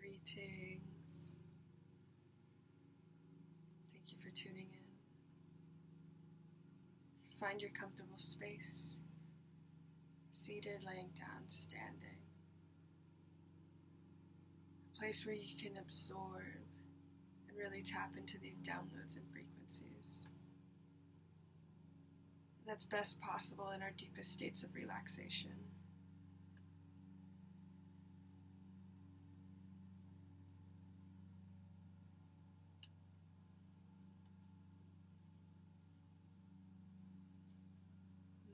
Greetings. Thank you for tuning in. Find your comfortable space, seated, laying down, standing. A place where you can absorb and really tap into these downloads and frequencies. That's best possible in our deepest states of relaxation.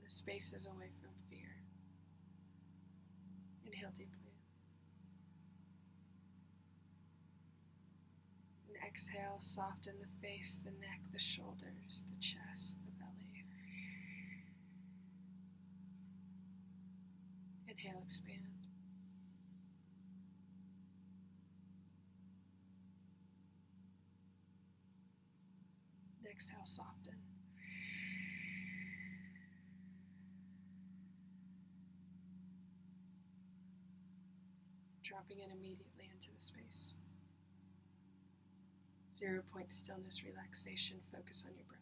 Spaces away from fear. Inhale deeply. And exhale, soften the face, the neck, the shoulders, the chest, the belly. Inhale, expand. And exhale, soften. Dropping in immediately into the space. 0 point stillness, relaxation, focus on your breath.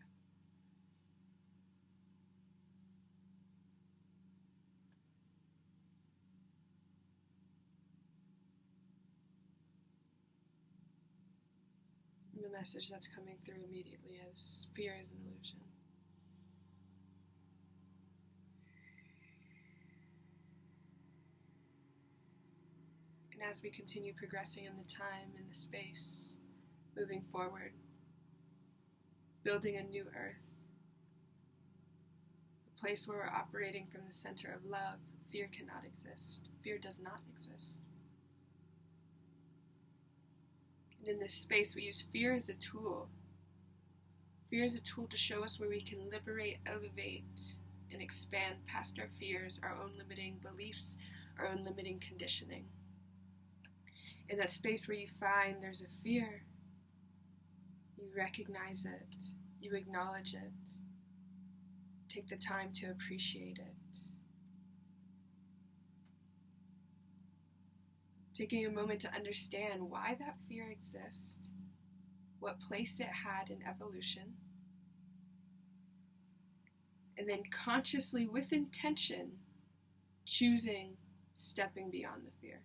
And the message that's coming through immediately is fear is an illusion. And as we continue progressing in the time and the space, moving forward, building a new earth, a place where we're operating from the center of love, fear cannot exist. Fear does not exist. And in this space, we use fear as a tool. Fear is a tool to show us where we can liberate, elevate, and expand past our fears, our own limiting beliefs, our own limiting conditioning. In that space where you find there's a fear, you recognize it, you acknowledge it, take the time to appreciate it. Taking a moment to understand why that fear exists, what place it had in evolution, and then consciously, with intention, choosing stepping beyond the fear.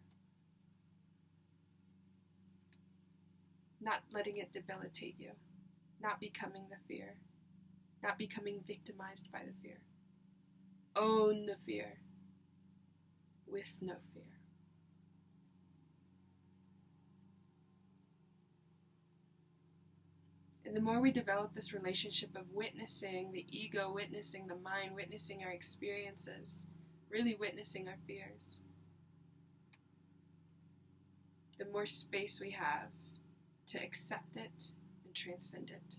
Not letting it debilitate you, not becoming the fear, not becoming victimized by the fear. Own the fear with no fear. And the more we develop this relationship of witnessing the ego, witnessing the mind, witnessing our experiences, really witnessing our fears, the more space we have to accept it and transcend it.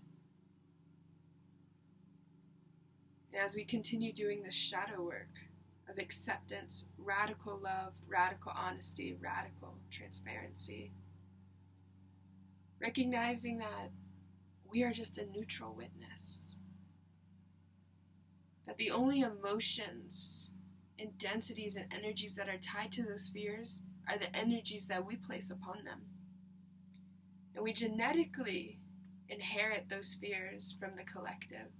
And as we continue doing this shadow work of acceptance, radical love, radical honesty, radical transparency, recognizing that we are just a neutral witness, that the only emotions and densities and energies that are tied to those fears are the energies that we place upon them. And we genetically inherit those fears from the collective,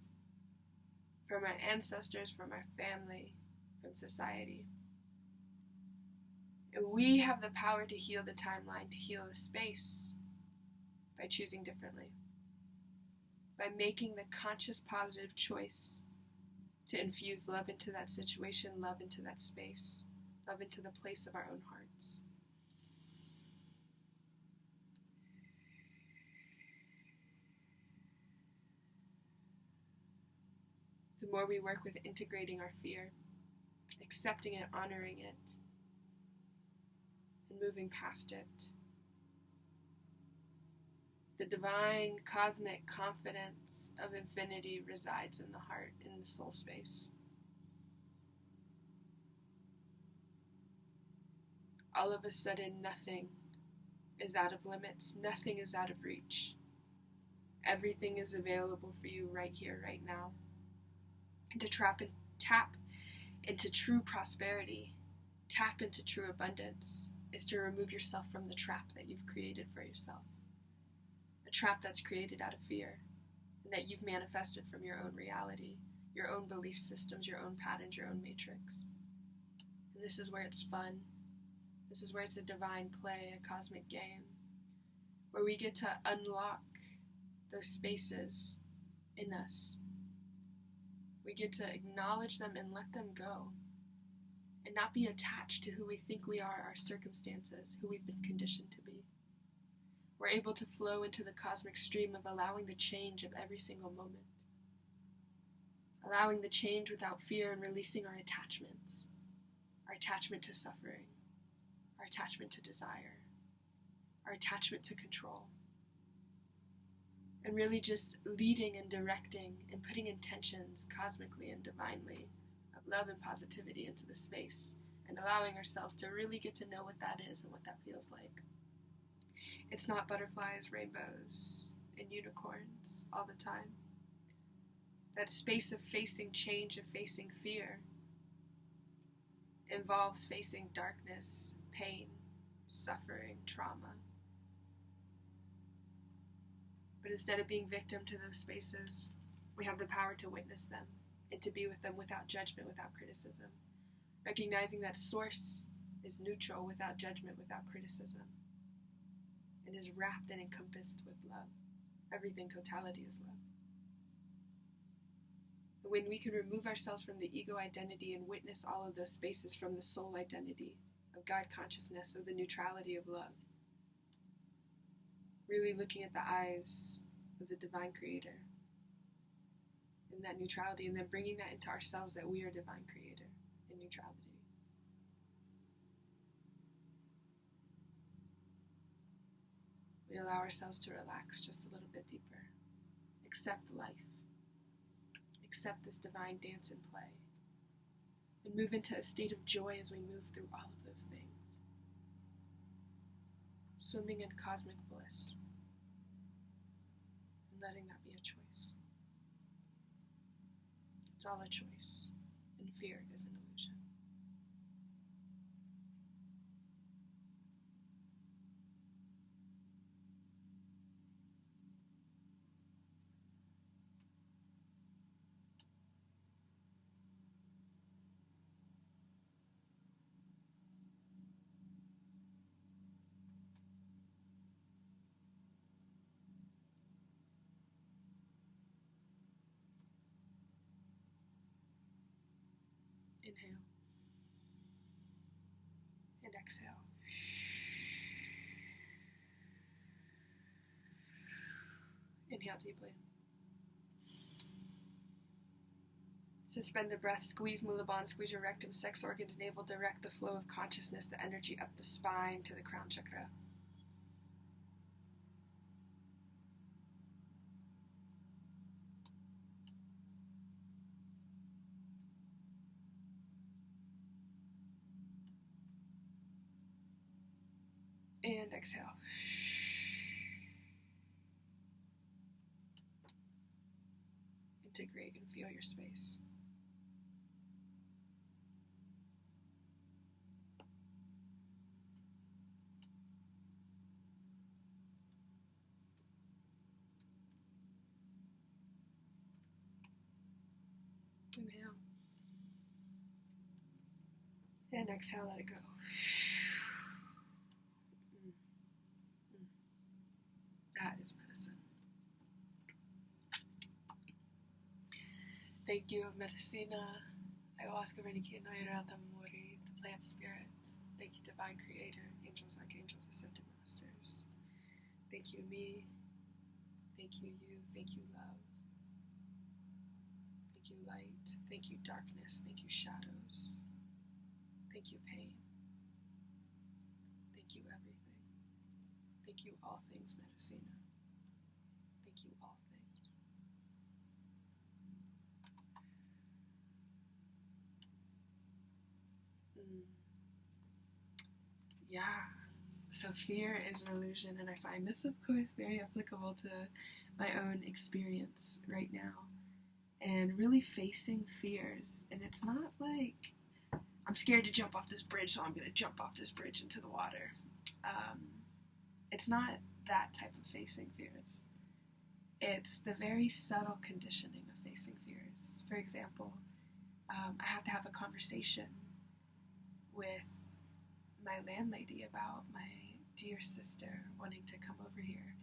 from our ancestors, from our family, from society. And we have the power to heal the timeline, to heal the space, by choosing differently, by making the conscious positive choice to infuse love into that situation, love into that space, love into the place of our own hearts. The more we work with integrating our fear, accepting it, honoring it, and moving past it, the divine cosmic confidence of infinity resides in the heart, in the soul space. All of a sudden, nothing is out of limits, nothing is out of reach. Everything is available for you right here, right now. And to tap into true prosperity, tap into true abundance, is to remove yourself from the trap that you've created for yourself. A trap that's created out of fear, and that you've manifested from your own reality, your own belief systems, your own patterns, your own matrix. And this is where it's fun. This is where it's a divine play, a cosmic game, where we get to unlock those spaces in us. We get to acknowledge them and let them go, and not be attached to who we think we are, our circumstances, who we've been conditioned to be. We're able to flow into the cosmic stream of allowing the change of every single moment. Allowing the change without fear and releasing our attachments to suffering, our attachment to desire, our attachment to control. And really just leading and directing and putting intentions cosmically and divinely of love and positivity into the space, and allowing ourselves to really get to know what that is and what that feels like. It's not butterflies, rainbows, and unicorns all the time. That space of facing change, of facing fear, involves facing darkness, pain, suffering, trauma. But instead of being victim to those spaces, we have the power to witness them and to be with them without judgment, without criticism. Recognizing that source is neutral, without judgment, without criticism, and is wrapped and encompassed with love. Everything, totality is love. When we can remove ourselves from the ego identity and witness all of those spaces from the soul identity of God consciousness, of the neutrality of love, really looking at the eyes of the divine creator in that neutrality, and then bringing that into ourselves, that we are divine creator in neutrality. We allow ourselves to relax just a little bit deeper, accept life, accept this divine dance and play, and move into a state of joy as we move through all of those things. Swimming in cosmic bliss, and letting that be a choice. It's all a choice, and fear is an illusion. Inhale and exhale. Inhale deeply. Suspend the breath, squeeze Mulaban, squeeze your rectum, sex organs, navel, direct the flow of consciousness, the energy up the spine to the crown chakra. And exhale. Integrate and feel your space. Inhale. And exhale, let it go. That is medicine. Thank you, Medicina, Ayahuasca, Reiki, Noirata, Mori, the plant spirits. Thank you, Divine Creator, angels, archangels, ascended masters. Thank you, me. Thank you, you. Thank you, love. Thank you, light. Thank you, darkness. Thank you, shadows. Thank you, pain. Thank you, everything. Thank you, all things, Medicina. Thank you, all things. Yeah, so fear is an illusion, and I find this, of course, very applicable to my own experience right now. And really facing fears. And it's not like I'm scared to jump off this bridge, so I'm going to jump off this bridge into the water. It's not that type of facing fears. It's the very subtle conditioning of facing fears. For example, I have to have a conversation with my landlady about my dear sister wanting to come over here.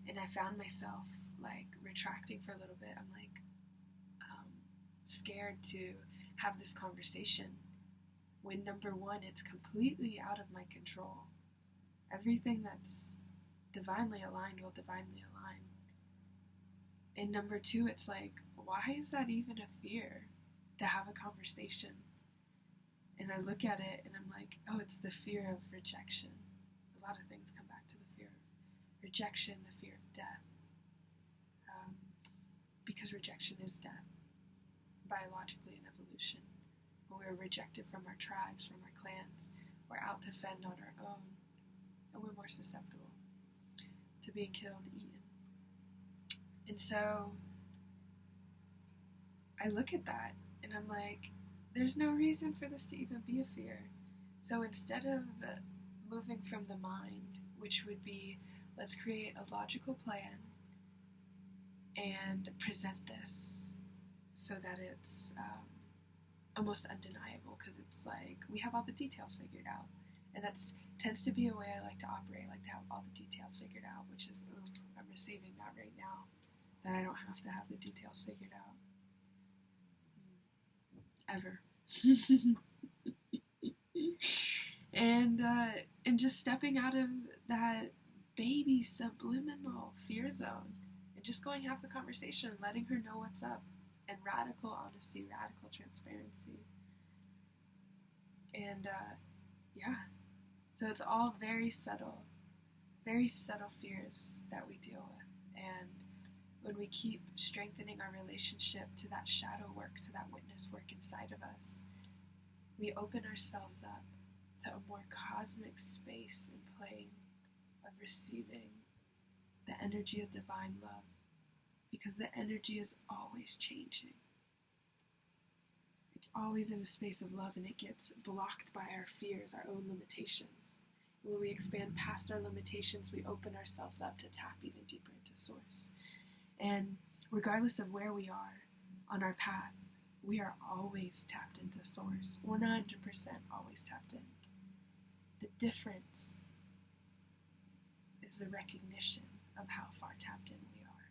And I found myself like retracting for a little bit. I'm like scared to have this conversation when, number one, it's completely out of my control. Everything that's divinely aligned will divinely align. And number two, it's like, why is that even a fear to have a conversation? And I look at it and I'm like, oh, it's the fear of rejection. A lot of things come back to the fear of rejection, the fear of death. Because rejection is death, biologically in evolution. When we're rejected from our tribes, from our clans, we're out to fend on our own, and we're more susceptible to being killed, eaten. And so I look at that and I'm like, there's no reason for this to even be a fear. So instead of moving from the mind, which would be, let's create a logical plan and present this so that it's almost undeniable, because it's like we have all the details figured out. And that tends to be a way I like to operate. I like to have all the details figured out, which is, I'm receiving that right now, that I don't have to have the details figured out. Ever. And just stepping out of that baby subliminal fear zone and just going have the conversation, letting her know what's up, and radical honesty, radical transparency. And so it's all very subtle fears that we deal with. And when we keep strengthening our relationship to that shadow work, to that witness work inside of us, we open ourselves up to a more cosmic space and plane of receiving the energy of divine love, because the energy is always changing. It's always in a space of love, and it gets blocked by our fears, our own limitations. When we expand past our limitations, we open ourselves up to tap even deeper into Source. And regardless of where we are on our path, we are always tapped into Source, 100% always tapped in. The difference is the recognition of how far tapped in we are.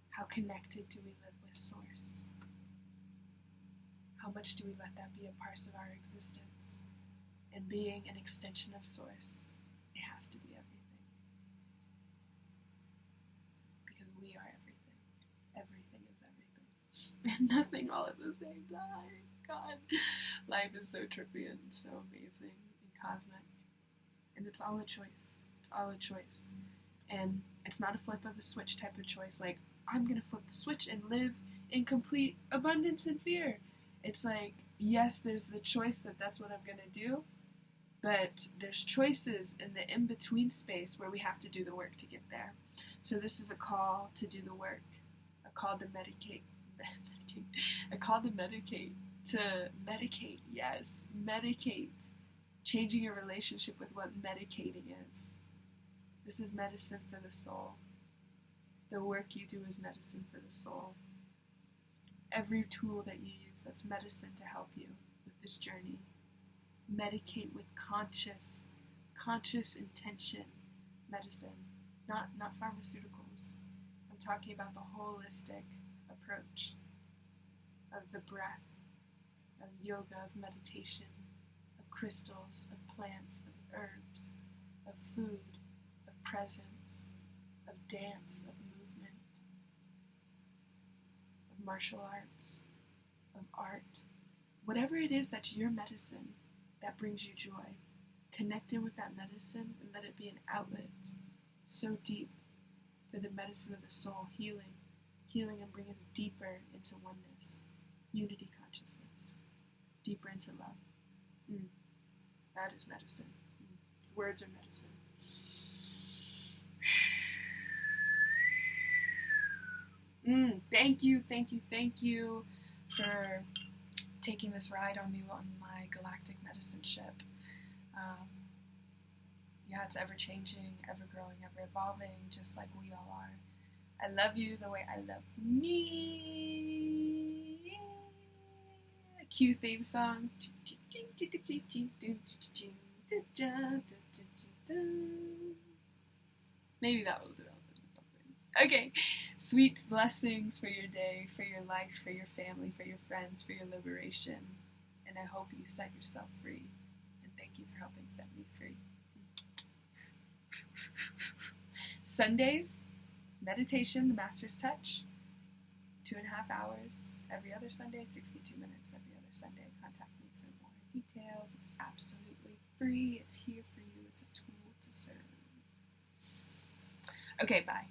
How connected do we live with Source? How much do we let that be a part of our existence? And being an extension of Source, it has to be everything. Because we are everything. Everything is everything. And nothing all at the same time. God, life is so trippy and so amazing and cosmic. And it's all a choice. It's all a choice. And it's not a flip of a switch type of choice, like, I'm going to flip the switch and live in complete abundance and fear. It's like, yes, there's the choice that that's what I'm going to do, but there's choices in the in-between space where we have to do the work to get there. So this is a call to do the work, a call to medicate, a call to medicate, yes, medicate, changing your relationship with what medicating is. This is medicine for the soul. The work you do is medicine for the soul. Every tool that you use, that's medicine to help you with this journey. Medicate with conscious intention medicine, not pharmaceuticals. I'm talking about the holistic approach of the breath, of yoga, of meditation, of crystals, of plants, of herbs, of food, of presence, of dance, of movement, of martial arts, of art. Whatever it is that's your medicine that brings you joy, connect in with that medicine and let it be an outlet so deep for the medicine of the soul, healing and bring us deeper into oneness, unity consciousness, deeper into love. That is medicine. Words are medicine. Thank you for taking this ride on me on my galactic medicine ship. Yeah, it's ever-changing, ever-growing, ever-evolving, just like we all are. I love you the way I love me. Cue theme song. Maybe that was relevant. Okay. Sweet blessings for your day, for your life, for your family, for your friends, for your liberation. And I hope you set yourself free. And thank you for helping set me free. Sundays, meditation, the Master's Touch, 2.5 hours every other Sunday, 62 minutes every other Sunday. Contact me for more details. It's absolutely free. It's here for you. It's a tool to serve. Okay, bye.